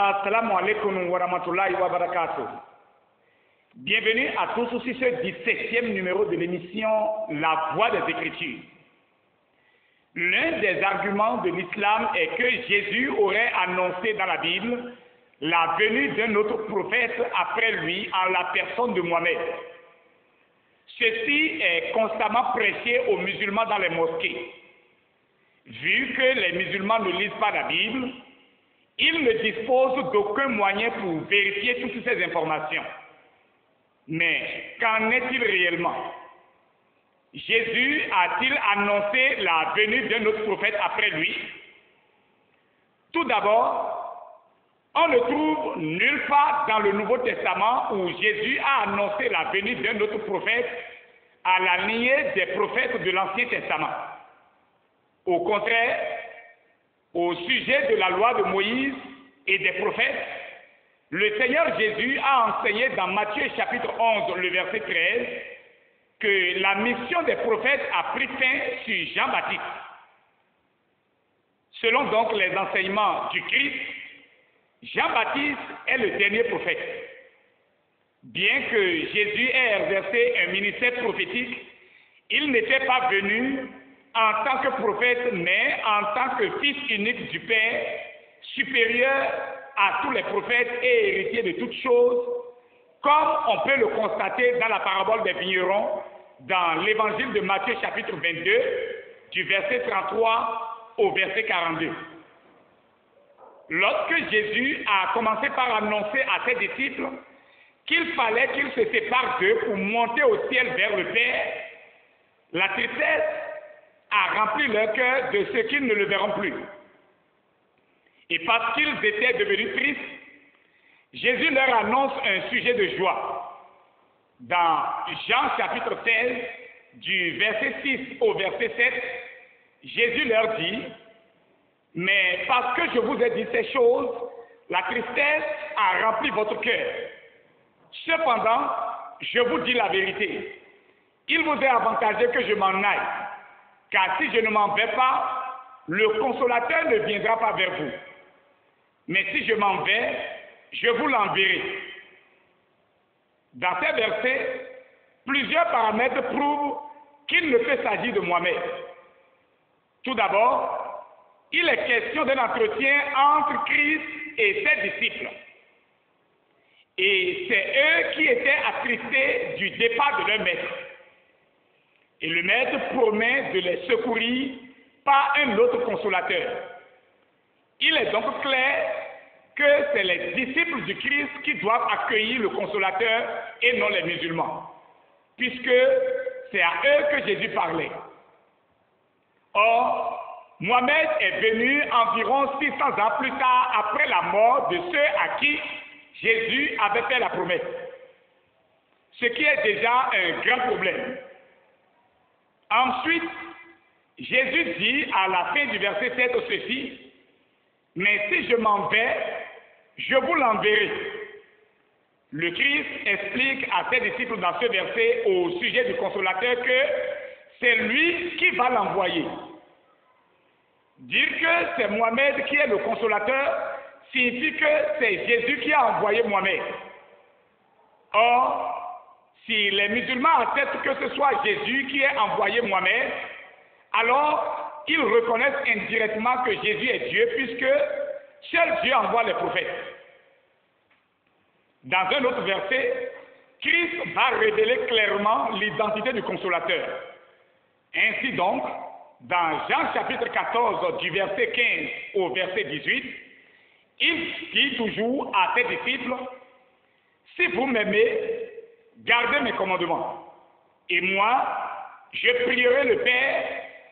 Assalamu alaikum wa rahmatullahi wa barakatuh. Bienvenue à tous sur ce 17e numéro de l'émission La Voix des Écritures. L'un des arguments de l'islam est que Jésus aurait annoncé dans la Bible la venue d'un autre prophète après lui en la personne de Mohammed. Ceci est constamment prêché aux musulmans dans les mosquées. Vu que les musulmans ne lisent pas la Bible, ils ne disposent d'aucun moyen pour vérifier toutes ces informations. Mais qu'en est-il réellement? Jésus a-t-il annoncé la venue d'un autre prophète après lui? Tout d'abord, on ne trouve nulle part dans le Nouveau Testament où Jésus a annoncé la venue d'un autre prophète à la lignée des prophètes de l'Ancien Testament. Au contraire, au sujet de la loi de Moïse et des prophètes, le Seigneur Jésus a enseigné dans Matthieu chapitre 11, le verset 13, que la mission des prophètes a pris fin sur Jean-Baptiste. Selon donc les enseignements du Christ, Jean-Baptiste est le dernier prophète. Bien que Jésus ait exercé un ministère prophétique, il n'était pas venu en tant que prophète, mais en tant que fils unique du Père, supérieur à tous les prophètes et héritier de toutes choses, comme on peut le constater dans la parabole des vignerons, dans l'évangile de Matthieu chapitre 22, du verset 33 au verset 42. Lorsque Jésus a commencé par annoncer à ses disciples qu'il fallait qu'ils se séparent d'eux pour monter au ciel vers le Père, la tristesse a rempli leur cœur de ce qu'ils ne le verront plus. Et parce qu'ils étaient devenus tristes, Jésus leur annonce un sujet de joie. Dans Jean chapitre 16, du verset 6 au verset 7, Jésus leur dit, « Mais parce que je vous ai dit ces choses, la tristesse a rempli votre cœur. Cependant, je vous dis la vérité. Il vous est avantageux que je m'en aille. Car si je ne m'en vais pas, le consolateur ne viendra pas vers vous. Mais si je m'en vais, je vous l'enverrai. » Dans ces versets, plusieurs paramètres prouvent qu'il ne peut s'agir de Mohammed. Tout d'abord, il est question d'un entretien entre Christ et ses disciples. Et c'est eux qui étaient attristés du départ de leur maître. Et le maître promet de les secourir par un autre consolateur. Il est donc clair que c'est les disciples du Christ qui doivent accueillir le consolateur et non les musulmans, puisque c'est à eux que Jésus parlait. Or, Mohammed est venu environ 600 ans plus tard après la mort de ceux à qui Jésus avait fait la promesse, ce qui est déjà un grand problème. Ensuite, Jésus dit à la fin du verset 7 ceci, « Mais si je m'en vais, je vous l'enverrai. » Le Christ explique à ses disciples dans ce verset au sujet du consolateur que c'est lui qui va l'envoyer. Dire que c'est Mohammed qui est le consolateur signifie que c'est Jésus qui a envoyé Mohammed. Or, si les musulmans acceptent que ce soit Jésus qui ait envoyé Mohammed, alors ils reconnaissent indirectement que Jésus est Dieu, puisque seul Dieu envoie les prophètes. Dans un autre verset, Christ va révéler clairement l'identité du consolateur. Ainsi donc, dans Jean chapitre 14, du verset 15 au verset 18, il dit toujours à ses disciples, « Si vous m'aimez, gardez mes commandements. Et moi, je prierai le Père,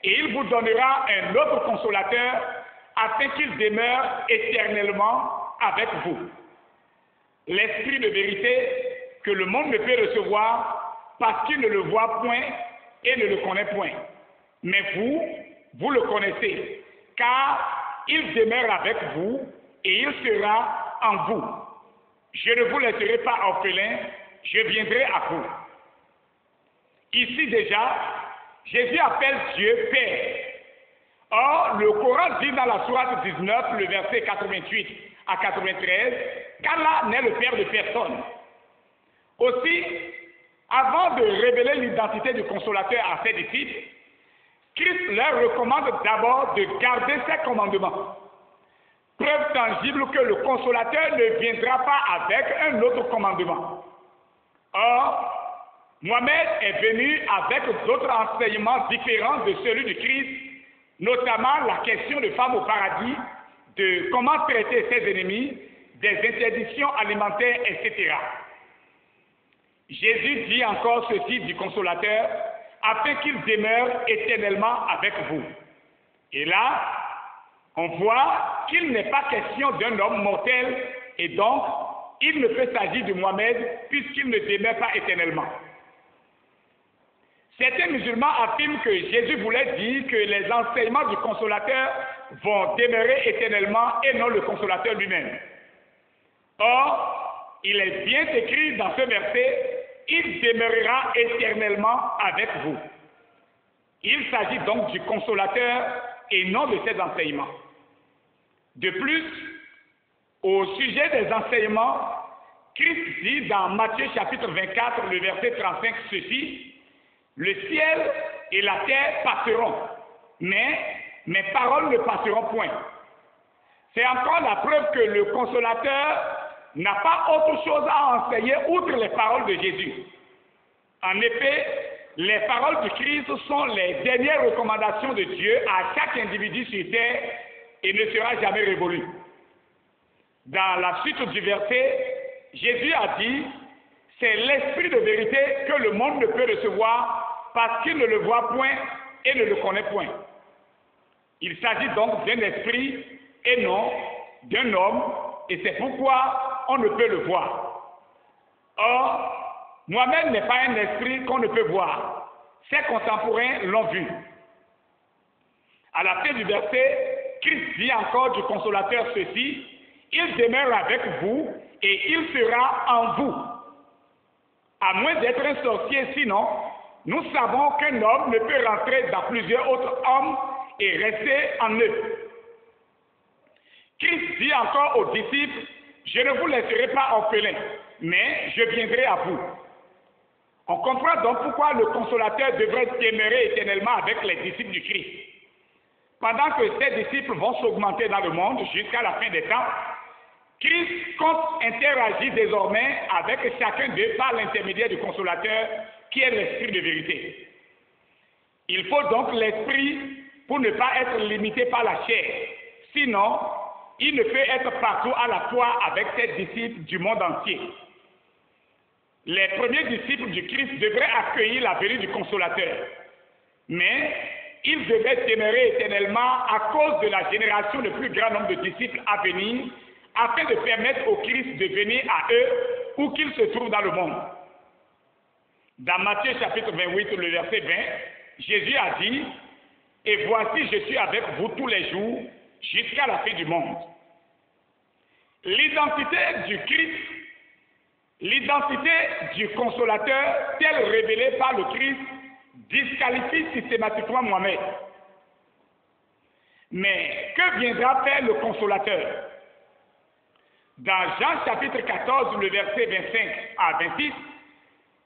et il vous donnera un autre consolateur, afin qu'il demeure éternellement avec vous. L'Esprit de vérité que le monde ne peut recevoir parce qu'il ne le voit point et ne le connaît point. Mais vous le connaissez, car il demeure avec vous et il sera en vous. Je ne vous laisserai pas orphelin, je viendrai à vous. » Ici déjà, Jésus appelle Dieu Père. Or, le Coran dit dans la sourate 19, le verset 88 à 93, qu'Allah n'est le père de personne. Aussi, avant de révéler l'identité du consolateur à ses disciples, Christ leur recommande d'abord de garder ses commandements. Preuve tangible que le consolateur ne viendra pas avec un autre commandement. Or, Mohamed est venu avec d'autres enseignements différents de celui du Christ, notamment la question de femme au paradis, de comment traiter ses ennemis, des interdictions alimentaires, etc. Jésus dit encore ceci du consolateur, afin qu'il demeure éternellement avec vous. Et là, on voit qu'il n'est pas question d'un homme mortel, et donc, il ne peut s'agir de Mohamed, puisqu'il ne demeure pas éternellement. Certains musulmans affirment que Jésus voulait dire que les enseignements du consolateur vont demeurer éternellement et non le consolateur lui-même. Or, il est bien écrit dans ce verset, il demeurera éternellement avec vous. Il s'agit donc du consolateur et non de ses enseignements. De plus, au sujet des enseignements, Christ dit dans Matthieu chapitre 24, le verset 35, ceci, « Le ciel et la terre passeront, mais mes paroles ne passeront point. » C'est encore la preuve que le consolateur n'a pas autre chose à enseigner outre les paroles de Jésus. En effet, les paroles du Christ sont les dernières recommandations de Dieu à chaque individu sur terre et ne sera jamais révolu. Dans la suite du verset, Jésus a dit, c'est l'esprit de vérité que le monde ne peut recevoir parce qu'il ne le voit point et ne le connaît point. Il s'agit donc d'un esprit et non d'un homme, et c'est pourquoi on ne peut le voir. Or, Mohamed n'est pas un esprit qu'on ne peut voir. Ses contemporains l'ont vu. À la fin du verset, Christ dit encore du consolateur ceci, il demeure avec vous et il sera en vous. À moins d'être un sorcier, sinon, nous savons qu'un homme ne peut rentrer dans plusieurs autres hommes et rester en eux. Christ dit encore aux disciples, je ne vous laisserai pas orphelins, mais je viendrai à vous. On comprend donc pourquoi le consolateur devrait demeurer éternellement avec les disciples du Christ. Pendant que ces disciples vont s'augmenter dans le monde jusqu'à la fin des temps, Christ compte interagir désormais avec chacun d'eux par l'intermédiaire du consolateur qui est l'esprit de vérité. Il faut donc l'esprit pour ne pas être limité par la chair. Sinon, il ne peut être partout à la fois avec ses disciples du monde entier. Les premiers disciples du Christ devraient accueillir la venue du consolateur. Mais ils devaient demeurer éternellement à cause de la génération de plus grand nombre de disciples à venir, afin de permettre au Christ de venir à eux où qu'ils se trouvent dans le monde. Dans Matthieu chapitre 28, le verset 20, Jésus a dit, « Et voici, je suis avec vous tous les jours, jusqu'à la fin du monde. » L'identité du Christ, l'identité du consolateur, telle révélée par le Christ, disqualifie systématiquement Mohamed. Mais que viendra faire le consolateur? Dans Jean chapitre 14, le verset 25 à 26,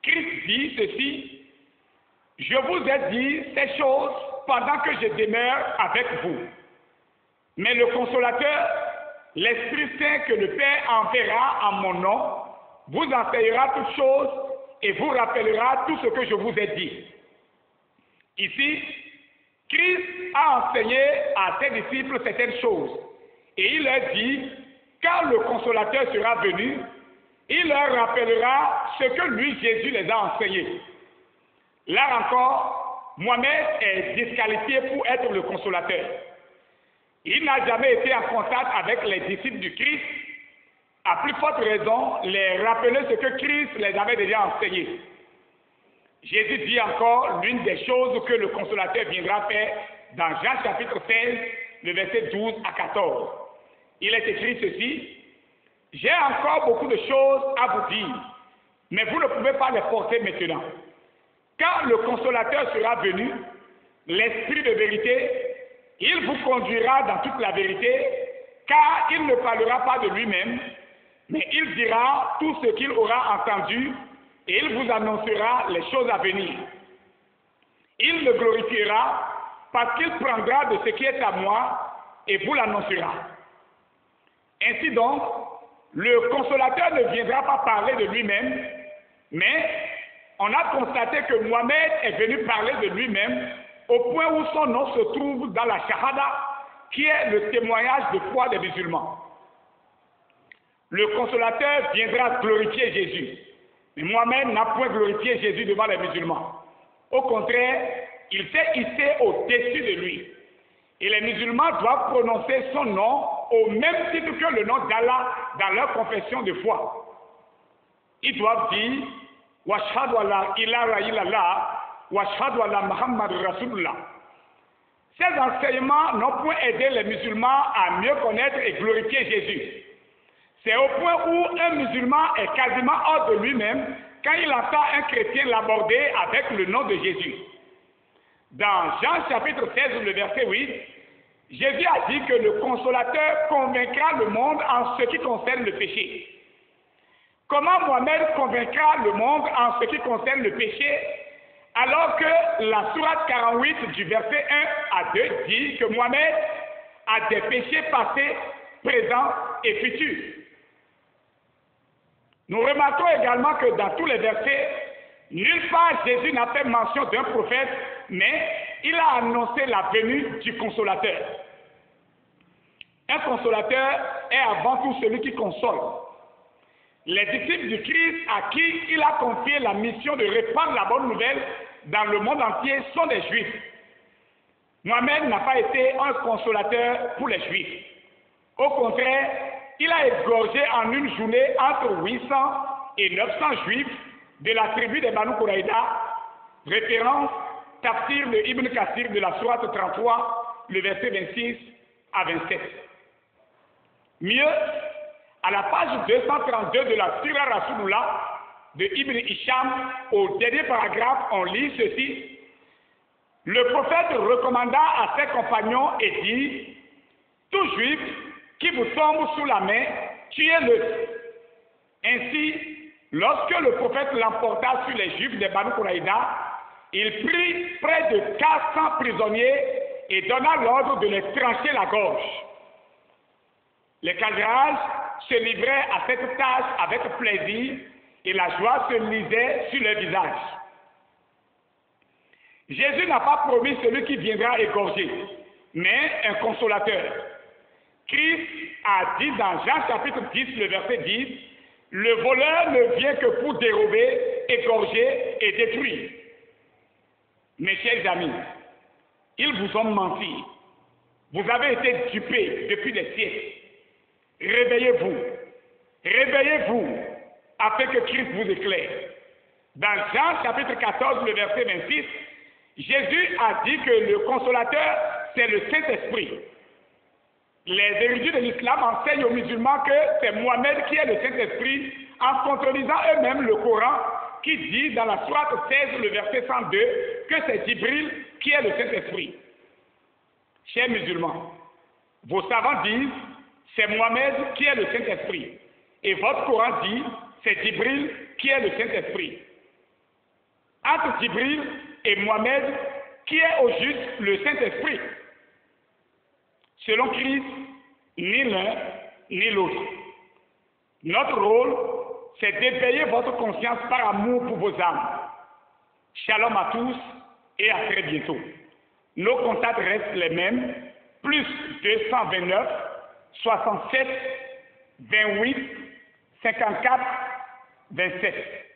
Christ dit ceci, « Je vous ai dit ces choses pendant que je demeure avec vous. Mais le consolateur, l'Esprit Saint que le Père enverra en mon nom, vous enseignera toutes choses et vous rappellera tout ce que je vous ai dit. » Ici, Christ a enseigné à ses disciples certaines choses et il leur dit, quand le consolateur sera venu, il leur rappellera ce que lui, Jésus, les a enseignés. Là encore, Mohamed est disqualifié pour être le consolateur. Il n'a jamais été en contact avec les disciples du Christ, à plus forte raison, les rappeler ce que Christ les avait déjà enseigné. Jésus dit encore l'une des choses que le consolateur viendra faire dans Jean chapitre 16, le verset 12 à 14. Il est écrit ceci, « J'ai encore beaucoup de choses à vous dire, mais vous ne pouvez pas les porter maintenant. Quand le consolateur sera venu, l'Esprit de vérité, Il vous conduira dans toute la vérité, car il ne parlera pas de lui-même, mais il dira tout ce qu'il aura entendu et il vous annoncera les choses à venir. Il le glorifiera parce qu'il prendra de ce qui est à moi et vous l'annoncera. Ainsi donc, le consolateur ne viendra pas parler de lui-même, mais on a constaté que Mohamed est venu parler de lui-même au point où son nom se trouve dans la Shahada, qui est le témoignage de foi des musulmans. Le consolateur viendra glorifier Jésus. Mais Mohamed n'a point glorifié Jésus devant les musulmans. Au contraire, il s'est hissé au-dessus de lui. Et les musulmans doivent prononcer son nom au même titre que le nom d'Allah dans leur confession de foi. Ils doivent dire « Washhadu ala ilaha illallah, washhadu ala Muhammad Rasulullah ». Ces enseignements n'ont point aidé les musulmans à mieux connaître et glorifier Jésus. C'est au point où un musulman est quasiment hors de lui-même quand il entend un chrétien l'aborder avec le nom de Jésus. Dans Jean chapitre 16, le verset 8, Jésus a dit que le consolateur convaincra le monde en ce qui concerne le péché. Comment Mohamed convaincra le monde en ce qui concerne le péché alors que la sourate 48 du verset 1 à 2 dit que Mohamed a des péchés passés, présents et futurs. Nous remarquons également que dans tous les versets, nulle part Jésus n'a fait mention d'un prophète, mais il a annoncé la venue du consolateur. Un consolateur est avant tout celui qui console. Les disciples du Christ à qui il a confié la mission de répandre la bonne nouvelle dans le monde entier sont des Juifs. Mohamed n'a pas été un consolateur pour les Juifs. Au contraire, il a égorgé en une journée entre 800 et 900 Juifs de la tribu des Banu Quraïda, référence Tafsir de Ibn Kathir de la sourate 33, le verset 26 à 27. Mieux, à la page 232 de la Sira Rasulullah de Ibn Hisham, au dernier paragraphe, on lit ceci. Le prophète recommanda à ses compagnons et dit, tout juif qui vous tombe sous la main, tuez-le. Ainsi, lorsque le prophète l'emporta sur les juifs des Banu Quraïda, il prit près de 400 prisonniers et donna l'ordre de les trancher la gorge. Les Khazraj se livraient à cette tâche avec plaisir et la joie se lisait sur leur visage. Jésus n'a pas promis celui qui viendra égorger, mais un consolateur. Christ a dit dans Jean chapitre 10, le verset 10, « Le voleur ne vient que pour dérober, égorger et détruire. » Mes chers amis, ils vous ont menti. Vous avez été dupés depuis des siècles. Réveillez-vous. Réveillez-vous afin que Christ vous éclaire. Dans Jean chapitre 14, le verset 26, Jésus a dit que le consolateur, c'est le Saint-Esprit. Les érudits de l'islam enseignent aux musulmans que c'est Mohamed qui est le Saint-Esprit en contredisant eux-mêmes le Coran qui dit dans la sourate 16, le verset 102, que c'est Djibril qui est le Saint-Esprit. Chers musulmans, vos savants disent c'est Mohamed qui est le Saint-Esprit. Et votre Coran dit c'est Djibril qui est le Saint-Esprit. Entre Djibril et Mohamed, qui est au juste le Saint-Esprit? Selon Christ, ni l'un ni l'autre. Notre rôle, c'est d'éveiller votre conscience par amour pour vos âmes. Shalom à tous et à très bientôt. Nos contacts restent les mêmes, plus 229 67 28 54 27.